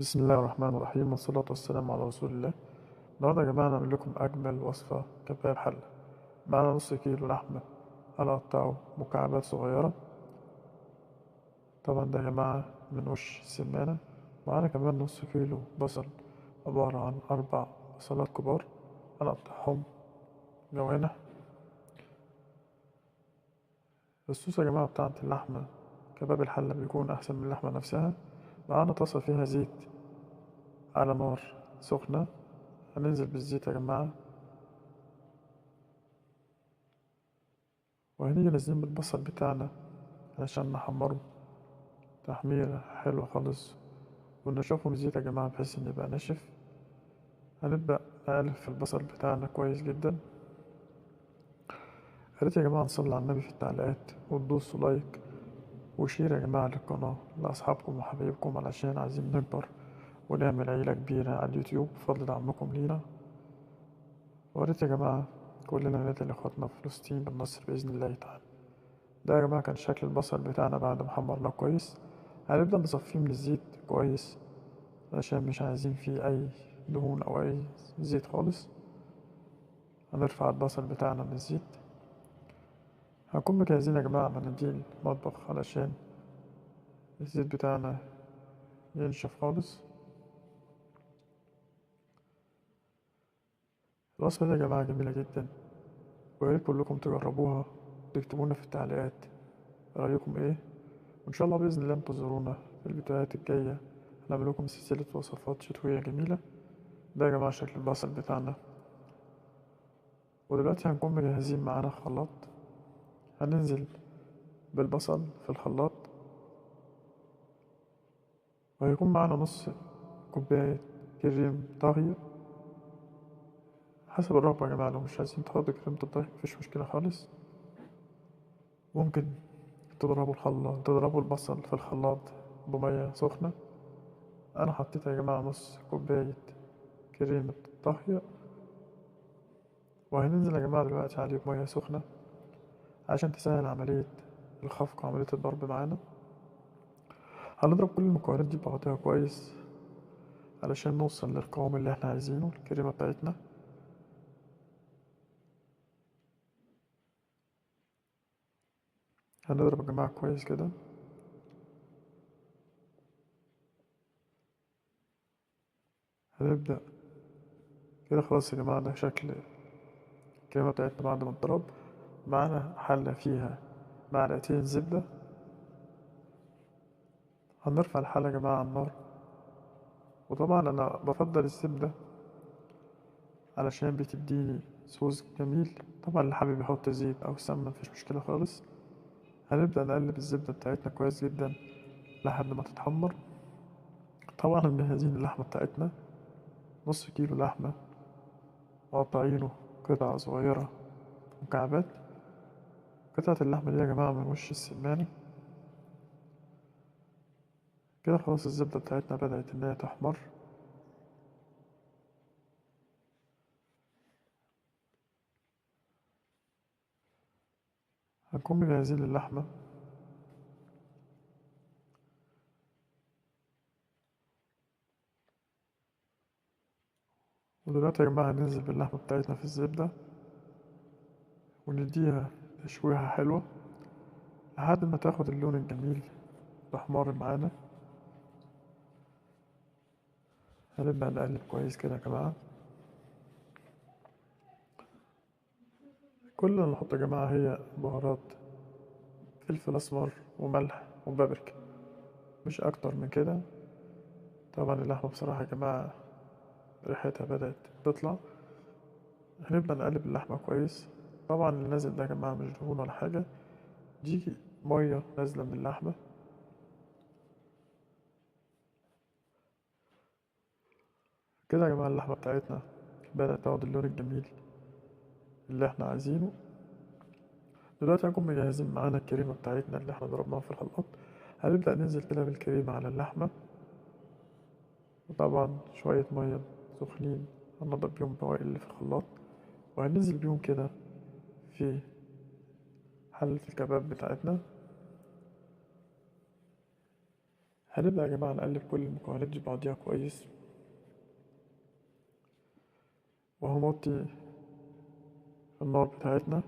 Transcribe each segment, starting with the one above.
بسم الله الرحمن الرحيم والصلاة والسلام على رسول الله. النهاردة يا جماعة هنعمل لكم أجمل وصفة كباب حلة. معانا نص كيلو لحمة هنقطعه مكعبات صغيرة، طبعا ده يا جماعة من وش السمانة. معانا كمان نص كيلو بصل عبارة عن 4 بصلات كبار هنقطعهم جوانح. الصوص يا جماعة بتاعت اللحمة كباب الحلة بيكون أحسن من اللحمة نفسها. معانا طاسة فيها زيت على نار سخنة، هننزل بالزيت يا جماعة وهنيجي نازلين بالبصل بتاعنا علشان نحمره تحميرة حلوة خالص ونشوفه من الزيت يا جماعة بحيث إن يبقى ناشف. هنبدأ نقلب في البصل بتاعنا كويس جدا. ياريت يا جماعة نصلي على النبي في التعليقات وتدوسوا لايك وشير يا جماعة للقناة لأصحابكم وحبايبكم علشان عايزين نكبر ونعمل عيلة كبيرة على اليوتيوب بفضل دعمكم لينا. وياريت يا جماعة كلنا ندعي لإخواتنا في فلسطين بالنصر بإذن الله تعالى. ده يا جماعة كان شكل البصل بتاعنا بعد ما حمرناه كويس. هنبدأ نصفيه من الزيت كويس عشان مش عايزين فيه أي دهون أو أي زيت خالص. هنرفع البصل بتاعنا من الزيت. هنكون مجهزين يا جماعة مناديل مطبخ علشان الزيت بتاعنا ينشف خالص. الوصفة دي يا جماعة جميلة جدا وياريت كلكم تجربوها وتكتبونا في التعليقات رأيكم ايه، وإن شاء الله بإذن الله انتظرونا في الفيديوهات الجاية. هنعمل لكم سلسلة وصفات شتوية جميلة. ده يا جماعة شكل البصل بتاعنا. ودلوقتي هنكون مجهزين معانا خلاط، هننزل بالبصل في الخلاط وهيكون معانا نص كوباية كريم طهي حسب الرغبة يا جماعة. لو مش عايزين تحطوا كريمة الطهي مفيش مشكلة خالص، ممكن تضربوا البصل في الخلاط بمية سخنة. أنا حطيت يا جماعة نص كوباية كريمة طهي وهننزل يا جماعة دلوقتي عليه بمية سخنة عشان تسهل عملية الخفق وعملية الضرب معانا. هنضرب كل المكونات دي ببعضها كويس علشان نوصل للقوام اللي احنا عايزينه الكريمة بتاعتنا. هنضرب يا جماعة كويس كده. هنبدأ كده خلاص يا جماعة، ده شكل الكريمة بتاعتنا بعد ما تضرب. معانا حلة فيها معلقتين زبدة. هنرفع الحلة يا جماعة على النار، وطبعا أنا بفضل الزبدة علشان بتديني صوص جميل. طبعا اللي حابب يحط زيت أو سمنة مفيش مشكلة خالص. هنبدأ نقلب الزبدة بتاعتنا كويس جدا لحد ما تتحمر. طبعا مجهزين اللحمة بتاعتنا نص كيلو لحمة مقطعينه قطع صغيرة مكعبات. قطعة اللحمة دي يا جماعة من وش السمانة. كده خلاص الزبدة بتاعتنا بدأت إنها تحمر. هنكون مجهزين اللحمة ودلوقتي يا جماعة هننزل باللحمة بتاعتنا في الزبدة ونديها تشويحة حلوة لحد ما تاخد اللون الجميل الأحمر معانا. هنبدأ نقلب كويس كده يا جماعة. كل اللي نحطه يا جماعة هي بهارات فلفل أسمر وملح وبابريكا، مش أكتر من كده. طبعا اللحمة بصراحة يا جماعة ريحتها بدأت تطلع. هنبدأ نقلب اللحمة كويس. طبعا اللي نازل ده يا جماعة مش دهون ولا حاجة، دي مية نازلة من اللحمة. كده يا جماعة اللحمة بتاعتنا بدأت تاخد اللون الجميل اللي احنا عايزينه. دلوقتي هنكون مجهزين معانا الكريمة بتاعتنا اللي احنا ضربناها في الخلاط. هنبدأ ننزل كده بالكريمة على اللحمة، وطبعا شوية مية سخنين هنضرب بيهم البواقي اللي في الخلاط وهننزل بيهم كده في حلة الكباب بتاعتنا. هنبدأ يا جماعة نقلب كل المكونات دي بعضيها كويس، وهنوطي النار بتاعتنا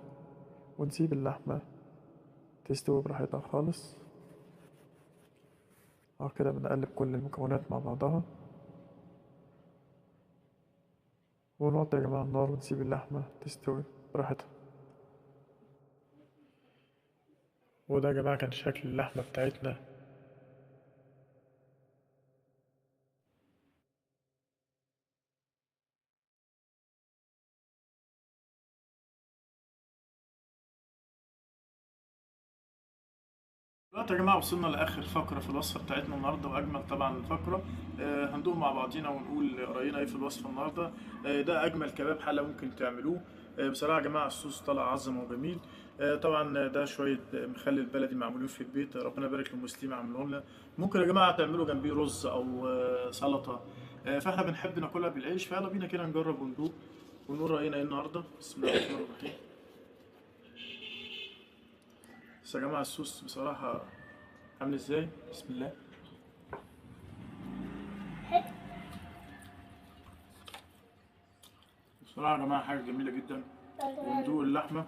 ونسيب اللحمة تستوي براحتها خالص. كده بنقلب كل المكونات مع بعضها، ونوطي يا جماعة النار ونسيب اللحمة تستوي براحتها. وده يا جماعة كان شكل اللحمة بتاعتنا. دلوقتي يا جماعة وصلنا لآخر فقرة في الوصفة بتاعتنا النهاردة، وأجمل طبعا فقرة. هندوق مع بعضينا ونقول رأينا إيه في الوصفة النهاردة. ده أجمل كباب حلة ممكن تعملوه. بصراحة يا جماعة الصوص طلع عظمة وجميل. طبعا ده شوية مخلل بلدي معمولين في البيت، ربنا يبارك للمسلمين عملوهم لنا. ممكن يا جماعة تعملوا جنبيه رز أو سلطة. فاحنا بنحب ناكلها بالعيش، فيلا بينا كده نجرب وندوق ونقول رأينا إيه النهاردة. بسم الله الرحمن الرحيم. بس يا جماعة الصوص بصراحة عامل ازاي؟ بسم الله. بصراحة يا جماعة حاجة جميلة جدا. وندوق اللحمة